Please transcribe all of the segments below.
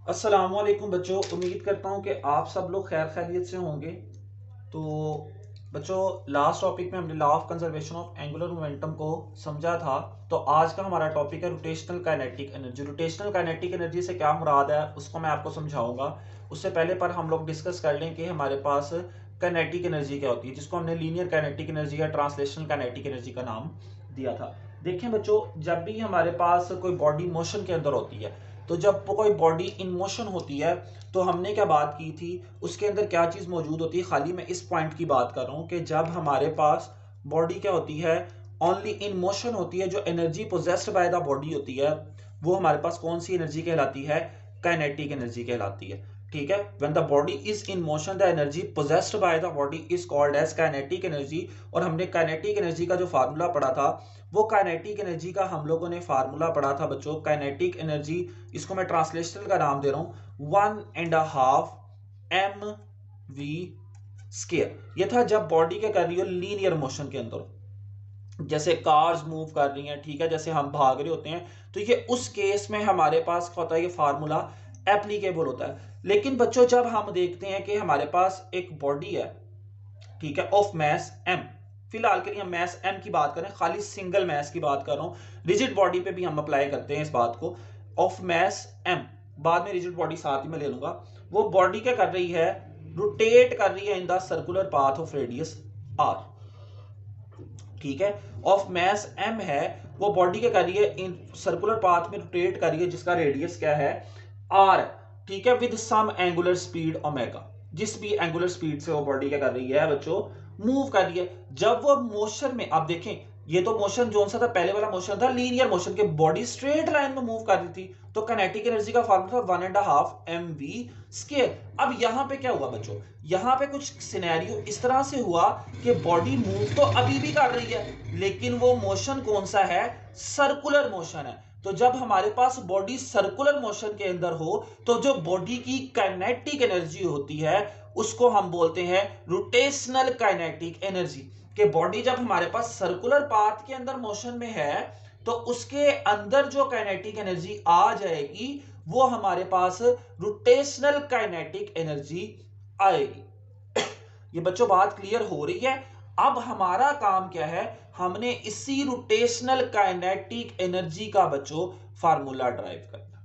अस्सलामुअलैकुम बच्चों, उम्मीद करता हूँ कि आप सब लोग खैर खैरियत से होंगे। तो बच्चों, लास्ट टॉपिक में हमने law of conservation of angular momentum को समझा था। तो आज का हमारा टॉपिक है rotational kinetic energy. Rotational kinetic energy से क्या मुराद है उसको मैं आपको समझाऊंगा। उससे पहले पर हम लोग डिस्कस कर लें कि हमारे पास काइनेटिक एनर्जी क्या होती है, जिसको हमने लीनियर काइनेटिक एनर्जी या ट्रांसलेशनल काइनेटिक एनर्जी का नाम दिया था। देखें बच्चों, जब भी हमारे पास कोई बॉडी मोशन के अंदर होती है, तो जब कोई बॉडी इन मोशन होती है, तो हमने क्या बात की थी, उसके अंदर क्या चीज़ मौजूद होती है। खाली मैं इस पॉइंट की बात कर रहा हूँ कि जब हमारे पास बॉडी क्या होती है, ओनली इन मोशन होती है, जो energy possessed by the body होती है, वो हमारे पास कौन सी एनर्जी कहलाती है? काइनेटिक एनर्जी कहलाती है। ठीक है, when the body is in motion the energy possessed by the body is called as kinetic energy. और हमने काइनेटिक एनर्जी का जो फार्मूला पढ़ा था, वो काइनेटिक एनर्जी का हम लोगों ने फार्मूला पढ़ा था बच्चों, काइनेटिक एनर्जी, इसको मैं ट्रांसलेशनल का नाम दे रहा हूं, 1.5 mv स्केयर। ये था जब बॉडी क्या कर रही हो, लीनियर मोशन के अंदर, जैसे कार्स मूव कर रही हैं, ठीक है, जैसे हम भाग रहे होते हैं, तो ये उस केस में हमारे पास क्या होता है, ये फार्मूला एप्लीकेबल होता है। लेकिन बच्चों, जब हम देखते हैं कि हमारे पास एक बॉडी है, ठीक है, ऑफ मैस एम, फिलहाल के लिए हम मैस एम की बात करें, खाली सिंगल मैस की बात कर रहा हूं, रिजिड बॉडी पे भी हम अप्लाई करते हैं इस बात को, ऑफ मैस एम, बाद में रिजिड बॉडी साथ ही में ले लूंगा। वो बॉडी क्या कर रही है, रोटेट कर रही है in the circular path of radius R. ठीक है, ऑफ मैस एम है, वो बॉडी क्या कर रही है, इन सर्कुलर पाथ में रोटेट कर रही है, जिसका रेडियस क्या है, आर। ठीक है, with some angular speed omega, जिस भी एंगुलर स्पीड से वो बॉडी क्या कर रही है बच्चों, मूव कर रही है। जब वो मोशन में, आप देखें, ये तो मोशन जो सा था, पहले वाला मोशन था लीनियर मोशन के, बॉडी स्ट्रेट लाइन में मूव कर रही थी, तो काइनेटिक एनर्जी का फार्मूला था 1.5 mv स्केयर। अब यहां पे क्या हुआ बच्चों, यहां पे कुछ सिनेरियो इस तरह से हुआ कि बॉडी मूव तो अभी भी कर रही है, लेकिन वो मोशन कौन सा है, सर्कुलर मोशन है। तो जब हमारे पास बॉडी सर्कुलर मोशन के अंदर हो, तो जो बॉडी की काइनेटिक एनर्जी होती है, उसको हम बोलते हैं रोटेशनल काइनेटिक एनर्जी। कि बॉडी जब हमारे पास सर्कुलर पाथ के अंदर मोशन में है, तो उसके अंदर जो काइनेटिक एनर्जी आ जाएगी, वो हमारे पास रोटेशनल काइनेटिक एनर्जी आएगी। ये बच्चों बात क्लियर हो रही है? अब हमारा काम क्या है, हमने इसी रोटेशनल काइनेटिक एनर्जी का बच्चों फार्मूला ड्राइव करना।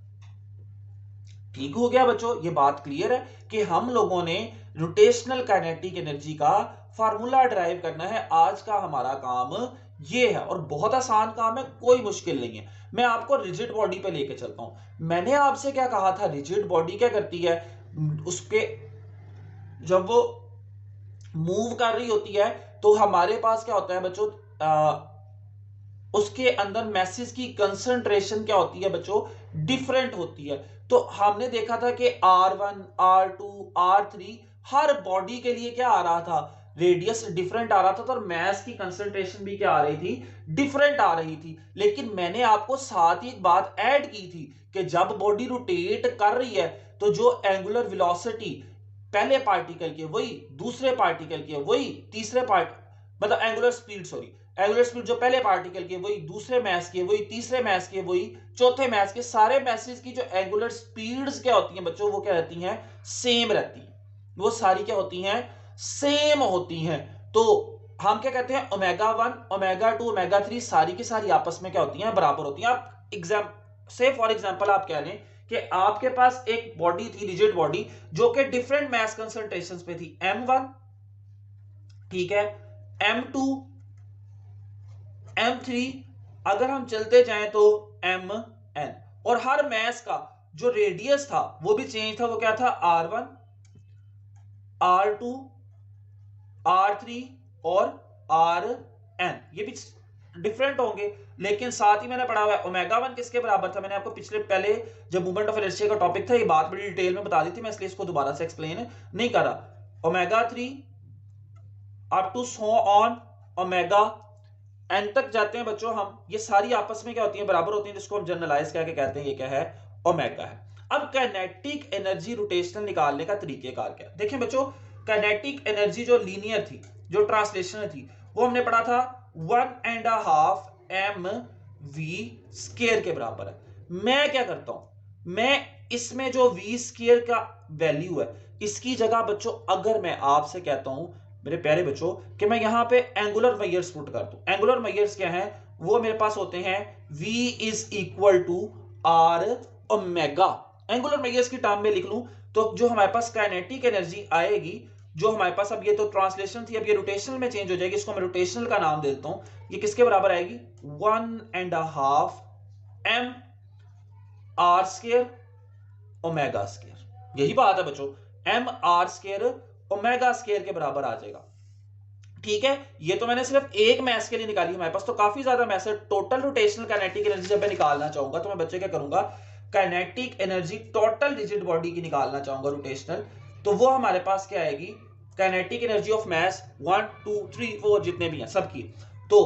ठीक हो गया बच्चों, ये बात क्लियर है कि हम लोगों ने रोटेशनल काइनेटिक एनर्जी का फार्मूला ड्राइव करना है। आज का हमारा काम ये है, और बहुत आसान काम है, कोई मुश्किल नहीं है। मैं आपको रिजिड बॉडी पे लेके चलता हूं। मैंने आपसे क्या कहा था, रिजिड बॉडी क्या करती है, उसके जब वो मूव कर रही होती है, तो हमारे पास क्या होता है बच्चों, उसके अंदर मैसेज की कंसंट्रेशन क्या होती है बच्चों, डिफरेंट होती है। तो हमने देखा था कि R1 R2 R3 हर बॉडी के लिए क्या आ रहा था, रेडियस डिफरेंट आ रहा था, तो मैस की कंसंट्रेशन भी क्या आ रही थी, डिफरेंट आ रही थी। लेकिन मैंने आपको साथ ही एक बात ऐड की थी कि जब बॉडी रोटेट कर रही है, तो जो एंगुलर वेलोसिटी पहले पार्टिकल की वही, दूसरे पार्टिकल की वही, तीसरे पार्ट मतलब angular speed, sorry, angular speed जो पहले पार्टिकल की वही, दूसरे मैस की वही, तीसरे मैस की वही, चौथे मैस के, सारे मैसेज की जो एंगुलर स्पीड्स क्या होती हैं बच्चों, वो क्या रहती हैं, सेम रहती हैं। वो सारी क्या होती हैं, सेम होती हैं। तो हम क्या कहते हैं, ओमेगा 1 ओमेगा 2 ओमेगा 3 सारी की सारी आपस में क्या होती हैं, बराबर होती हैं। आप एग्जाम से फॉर एग्जांपल आप कह लें कि आपके पास एक बॉडी थी, रिजिड बॉडी, जो कि डिफरेंट मैस कंसंट्रेशंस पे थी, M1, ठीक है, M2, M3, अगर हम चलते जाएं तो Mn, और हर मैस का जो रेडियस था वो भी चेंज था, वो क्या था, R1 R2 R3 और Rn, ये भी डिफरेंट होंगे। लेकिन साथ ही मैंने पढ़ा हुआ है ओमेगा 1 किसके बराबर था, मैंने आपको पिछले पहले जब मूवमेंट ऑफ इनर्शिया का टॉपिक था, ये बात बड़ी डिटेल में बता दी थी, मैं इसलिए इसको दोबारा से एक्सप्लेन नहीं कर रहा। Omega 3 up to so on omega n तक जाते हैं बच्चों हम, ये सारी आपस में क्या होती है, बराबर होती है, जिसको हम जनरलाइज करके कहते हैं ये क्या है, ओमेगा है। अब काइनेटिक एनर्जी रोटेशनल निकालने का तरीकेकार क्या है, देखें बच्चों, काइनेटिक एनर्जी जो लीनियर थी, जो ट्रांसलेशनल थी, वो हमने पढ़ा था 1.5 mv स्केयर के बराबर है। मैं क्या करता हूं, मैं इसमें जो v स्क्वायर का वैल्यू है, इसकी जगह बच्चों अगर मैं आपसे कहता हूं मेरे प्यारे बच्चों कि मैं यहां पे एंगुलर मेजर्स पुट कर दूं, एंगुलर मेजर्स क्या है, वो मेरे पास होते हैं v is equal to R omega. Angular measures की टर्म में लिख लूं तो जो हमारे पास काइनेटिक एनर्जी आएगी, जो हमारे पास, अब ये तो ट्रांसलेशन थी, अब ये रोटेशनल में चेंज हो जाएगी, इसको मैं रोटेशनल का नाम दे देता हूं, ये किसके बराबर आएगी 1.5 m r square omega square. यही बात है बच्चों, m r square omega square के बराबर आ जाएगा। ठीक है, ये तो मैंने सिर्फ एक मैथ के लिए निकाली, हमारे पास तो काफी ज्यादा मैथ है। टोटल रोटेशनल काइनेटिक एनर्जी जब मैं निकालना चाहूंगा तो मैं बच्चे क्या करूंगा, kinetic energy total rigid body की निकालना चाहूंगा रोटेशनल, तो वो हमारे पास क्या आएगी, काइनेटिक एनर्जी ऑफ मास 1 2 3 4 जितने भी हैं सबकी, तो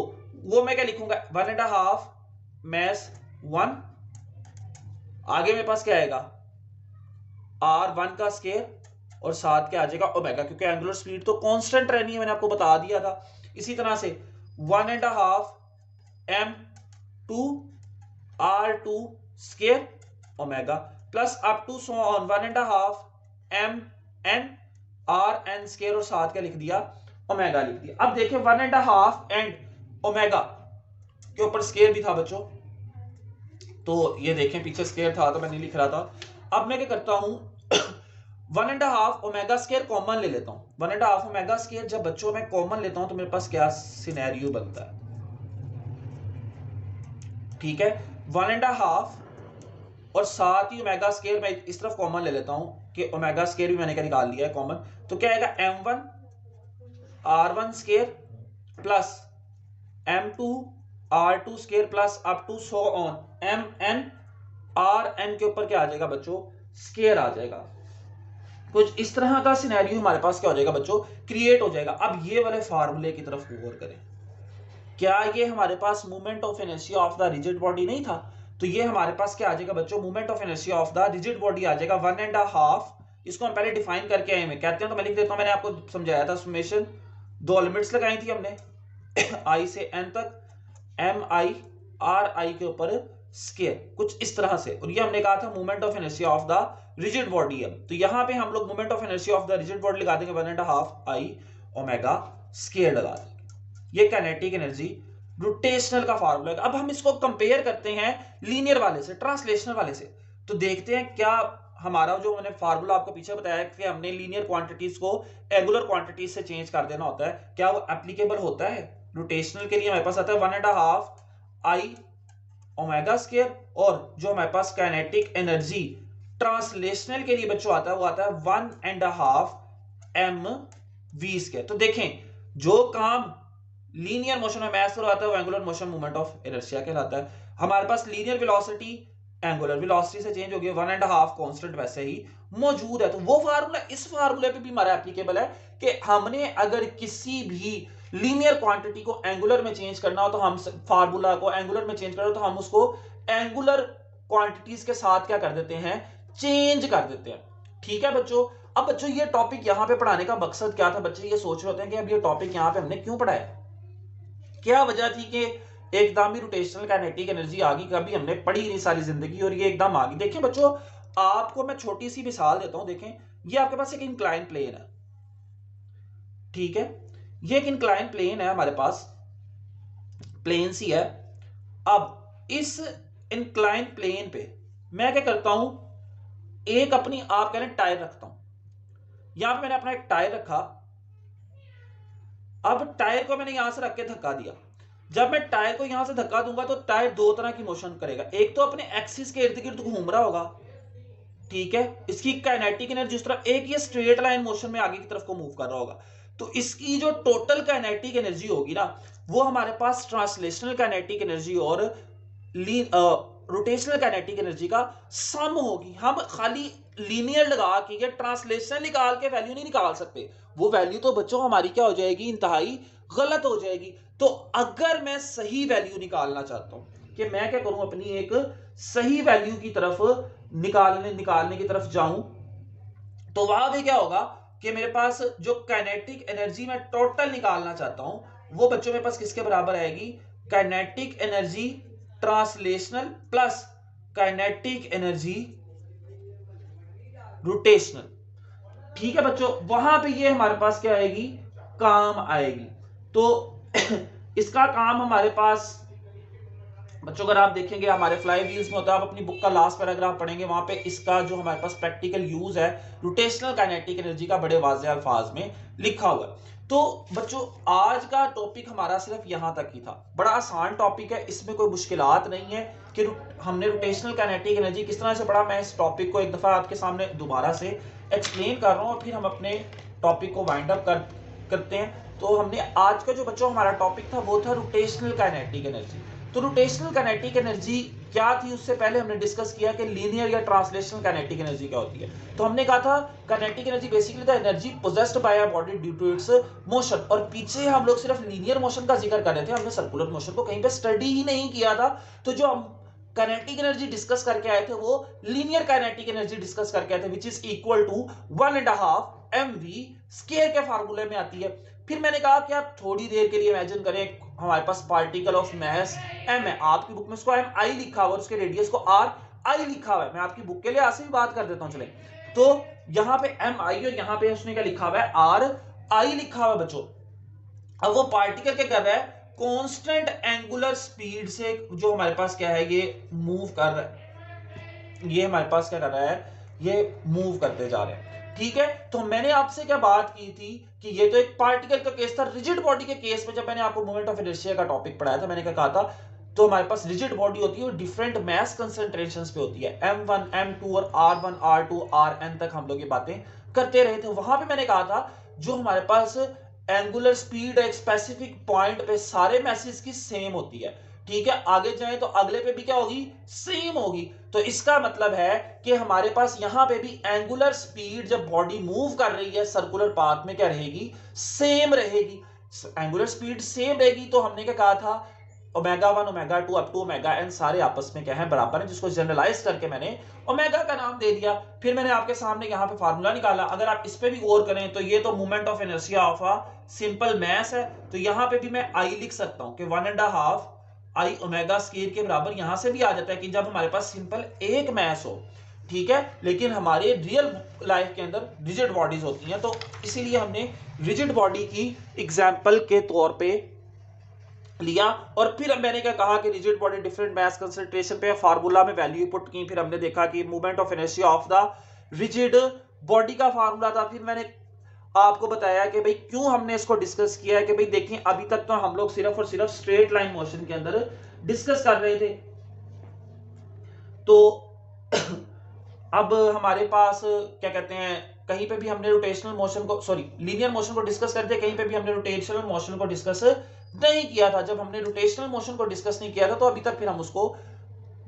वो मैं क्या लिखूंगा 1.5 मास 1, आगे मेरे पास क्या आएगा r1 का स्क्वायर और साथ क्या आ जाएगा ओमेगा, क्योंकि एंगुलर स्पीड तो कांस्टेंट रहनी है, मैंने आपको बता दिया था। इसी तरह से 1.5 m2 r2 square omega plus up to so on 1.5 mn rn square और साथ क्या लिख दिया ओमेगा लिख दिया। अब देखिए 1.5 एंड ओमेगा के ऊपर स्क्वायर भी था बच्चों, तो ये देखें पीछे स्क्वायर था तो मैं नहीं लिख रहा था। अब मैं क्या करता हूं 1.5 ओमेगा स्क्वायर कॉमन ले लेता हूं। 1.5 ओमेगा स्क्वायर जब बच्चों में कॉमन लेता हूं तो मेरे पास क्या सिनेरियो बनता है, ठीक है 1.5 और साथ ही ओमेगा स्क्वायर मैं इस तरफ कॉमन ले लेता हूं कि ओमेगा स्क्वायर भी मैंने क्या निकाल लिया है कॉमन, तो क्या आएगा m1 r1 square plus m2 r2 square plus up to so on mn rn के ऊपर क्या आ जाएगा बच्चों स्क्वायर आ जाएगा। कुछ इस तरह का सिनेरियो हमारे पास क्या हो जाएगा बच्चों क्रिएट हो जाएगा। अब ये वाले फार्मूले की तरफ गौर करें, क्या ये हमारे पास movement of inertia of the rigid body नहीं था, तो ये हमारे पास क्या आ जाएगा बच्चों movement of inertia of the rigid body आ जाएगा 1.5। इसको हम पहले डिफाइन करके आए हैं, कहते हैं तो मैं लिख देता हूं, मैंने आपको समझाया था समेशन, दो लिमिट्स लगाई थी हमने i से n तक mi ri के ऊपर स्क्वायर कुछ इस तरह से, और ये हमने कहा था movement of inertia of the rigid body है, तो यहां पे हम लोग movement of inertia of the rigid body लगा देंगे 1.5 i ओमेगा स्क्वायर लगा देंगे। ये काइनेटिक एनर्जी रोटेशनल का फार्मूला है। अब हम इसको कंपेयर करते हैं लीनियर वाले से, ट्रांसलेशनल वाले से, तो देखते हैं क्या हमारा जो मैंने फार्मूला आपको पीछे बताया कि हमने लीनियर क्वांटिटीज को एंगुलर क्वांटिटीज से चेंज कर देना होता है, क्या वो एप्लीकेबल होता है रोटेशनल के लिए। हमारे पास आता है 1.5 i ओमेगा स्क्वायर, और जो हमारे पास काइनेटिक एनर्जी ट्रांसलेशनल के लिए बच्चों आता है वो आता है 1.5 mv स्क्वायर। तो देखें जो काम लीनियर मोशन में मैथ करवाता है वो angular motion movement of inertia कहलाता है। हमारे पास लीनियर वेलोसिटी एंगुलर वेलोसिटी से चेंज हो गया, 1.5 कांस्टेंट वैसे ही मौजूद है, तो वो फार्मूला इस फार्मूले पे भी हमारा एप्लीकेबल है कि हमने अगर किसी भी लीनियर क्वांटिटी को एंगुलर में चेंज करना हो तो हम फार्मूला को एंगुलर में चेंज करना हो तो हम उसको एंगुलर क्वांटिटीज के साथ क्या कर देते हैं चेंज कर देते हैं। ठीक है बच्चों, अब बच्चों ये टॉपिक यहां पे पढ़ाने का मकसद क्या था, बच्चे ये सोच रहे होते हैं कि अब ये टॉपिक यहां पे हमने क्यों पढ़ाया, क्या वजह थी कि एकदम ही रोटेशनल काइनेटिक एनर्जी आ गई, कभी हमने पढ़ी नहीं सारी जिंदगी और ये एकदम आ गई। देखें बच्चों आपको मैं छोटी सी मिसाल देता हूं, देखें ये आपके पास एक इंक्लाइन प्लेन है, ठीक है ये एक इंक्लाइन प्लेन है हमारे पास, प्लेन सी है। अब इस इंक्लाइन प्लेन पे मैं क्या करता हूं एक अपनी आप कह रहे टायर रखता हूं, यहां पे मैंने अपना एक टायर रखा, अब टायर को मैंने यहां से रख के धक्का दिया, जब मैं टायर को यहां से धक्का दूंगा तो टायर दो तरह की मोशन करेगा, एक तो अपने एक्सिस के इर्द गिर्द घूम रहा होगा, ठीक है इसकी काइनेटिक एनर्जी उस तरफ, एक ये स्ट्रेट लाइन मोशन में आगे की तरफ को मूव कर रहा होगा, तो इसकी जो टोटल काइनेटिक एनर्जी होगी ना वो हमारे पास ट्रांसलेशनल काइनेटिक एनर्जी और रोटेशनल काइनेटिक एनर्जी का सम होगी। हम खाली लीनियर लगा के या ट्रांसलेशनल निकाल के वैल्यू नहीं निकाल सकते, वो वैल्यू तो बच्चों हमारी क्या हो जाएगी इंतहाई गलत हो जाएगी। तो अगर मैं सही वैल्यू निकालना चाहता हूं कि मैं क्या करूं अपनी एक सही वैल्यू की तरफ निकालने की तरफ जाऊं, तो वहां पे क्या होगा कि मेरे पास जो काइनेटिक एनर्जी मैं टोटल निकालना चाहता हूं वो बच्चों मेरे पास किसके बराबर आएगी, kinetic energy translational plus kinetic energy rotational. ठीक है बच्चों, वहां पे ये हमारे पास क्या आएगी, काम आएगी। तो इसका काम हमारे पास बच्चों अगर आप देखेंगे हमारे फ्लाई व्हील्स में होता है, आप अपनी बुक का लास्ट पैराग्राफ पढ़ेंगे, वहां पे इसका जो हमारे पास प्रैक्टिकल यूज है रोटेशनल काइनेटिक एनर्जी का बड़े वाज़ेह अल्फाज में लिखा हुआ है। तो बच्चों आज का टॉपिक हमारा सिर्फ यहां तक ही था, बड़ा आसान टॉपिक है, इसमें कोई मुश्किलात नहीं है कि हमने रोटेशनल काइनेटिक एनर्जी किस तरह से पढ़ा। मैं इस टॉपिक को एक दफा आपके सामने दोबारा से एक्सप्लेन कर रहा हूं और फिर हम अपने टॉपिक को वाइंड अप करते हैं। तो हमने आज का जो बच्चों हमारा टॉपिक था वो था रोटेशनल काइनेटिक एनर्जी। तो रोटेशनल काइनेटिक एनर्जी क्या थी, उससे पहले हमने डिस्कस किया कि लीनियर या ट्रांसलेशनल काइनेटिक एनर्जी क्या होती है। तो हमने कहा था kinetic energy basically the energy possessed by a body due to its motion. और पीछे हम लोग सिर्फ लीनियर मोशन का जिक्र कर रहे थे, हमने सर्कुलर मोशन को कहीं पे स्टडी ही नहीं किया था। तो जो हम काइनेटिक एनर्जी डिस्कस करके आए थे वो लीनियर काइनेटिक एनर्जी डिस्कस करके आए थे, which is equal to 1.5 mv square के फार्मूले में आती है। फिर मैंने कहा कि आप थोड़ी देर के लिए इमेजिन करें हमारे पास पार्टिकल ऑफ मास m है, आपकी बुक में इसको mi लिखा हुआ है, उसके रेडियस को ri लिखा हुआ है। मैं आपकी बुक के लिए आज से भी बात कर देता हूं। चले तो यहां पे mi और यहां पे उसने क्या लिखा हुआ है, ri लिखा हुआ है बच्चों। अब वो पार्टिकल क्या कर रहा है, कांस्टेंट एंगुलर स्पीड से जो हमारे पास क्या है ये मूव कर रहा है, ये हमारे पास क्या कर रहा है, ये मूव करते जा रहे हैं। ठीक है, तो मैंने आपसे क्या बात की थी कि ये तो एक पार्टिकल का केस था। रिजिड बॉडी के केस में जब मैंने आपको मोमेंट ऑफ इनर्शिया का टॉपिक पढ़ाया था, मैंने क्या कहा था, तो हमारे पास रिजिड बॉडी होती है वो डिफरेंट मास कंसंट्रेशंस पे होती है, m1 m2 और r1 r2 rn तक हम लोग ये बातें करते रहे थे। वहां पे मैंने कहा था जो हमारे पास एंगुलर स्पीड एक स्पेसिफिक पॉइंट पे सारे मैसेज की सेम होती है। ठीक है, आगे जाए तो अगले पे भी क्या होगी, सेम होगी। तो इसका मतलब है कि हमारे पास यहां पे भी एंगुलर स्पीड जब बॉडी मूव कर रही है सर्कुलर पाथ में क्या रहेगी, सेम रहेगी। एंगुलर स्पीड सेम रहेगी तो हमने क्या कहा था, omega 1 omega 2 up to omega n सारे आपस में क्या है, बराबर है, जिसको जनरलाइज करके मैंने ओमेगा का नाम दे दिया। फिर मैंने आपके सामने यहाँ पे फार्मूला निकाला। अगर आप इस पे भी गौर करें तो ये तो moment of inertia of a simple mass है, तो यहाँ पे भी मैं I लिख सकता हूँ कि 1.5 I ओमेगा स्क्वायर के बराबर। यहां से भी आ जाता है कि जब हमारे पास सिंपल एक मास हो, ठीक है, लेकिन हमारे रियल लाइफ के अंदर रिजिड बॉडीज होती हैं, तो इसीलिए हमने रिजिड बॉडी की एग्जांपल के तौर पे लिया। और फिर मैंने क्या कहा कि rigid body different mass concentration पे फार्मूला में वैल्यू पुट की। फिर हमने देखा कि movement of inertia of the rigid body का फार्मूला था। फिर मैंने आपको बताया कि भाई क्यों हमने इसको डिस्कस किया है, कि भाई देखिए अभी तक तो हम लोग सिर्फ और सिर्फ स्ट्रेट लाइन मोशन के अंदर डिस्कस कर रहे थे। तो अब हमारे पास क्या कहते हैं, कहीं पे भी हमने रोटेशनल मोशन को, सॉरी लीनियर मोशन को डिस्कस करते, कहीं पे भी हमने रोटेशनल मोशन को डिस्कस नहीं किया था। जब हमने रोटेशनल मोशन को डिस्कस नहीं किया था तो अभी तक फिर हम उसको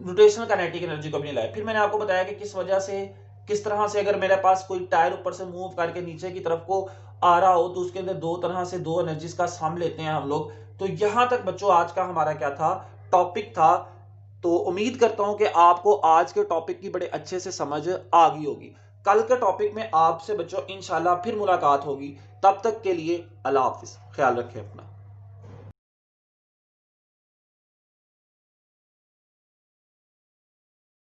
रोटेशनल काइनेटिक एनर्जी को भी नहीं लाए। फिर मैंने आपको बताया कि किस वजह से, किस तरह से अगर मेरे पास कोई टायर ऊपर से मूव करके नीचे की तरफ को आ रहा हो तो उसके अंदर दो तरह से दो एनर्जीज का सम लेते हैं हम लोग। तो यहां तक बच्चों आज का हमारा क्या था, टॉपिक था। तो उम्मीद करता हूं कि आपको आज के टॉपिक की बड़े अच्छे से समझ आ गई होगी। कल के टॉपिक में आपसे बच्चों इंशाल्लाह फिर मुलाकात होगी। तब तक के लिए अल्लाह हाफिज, ख्याल रखें अपना।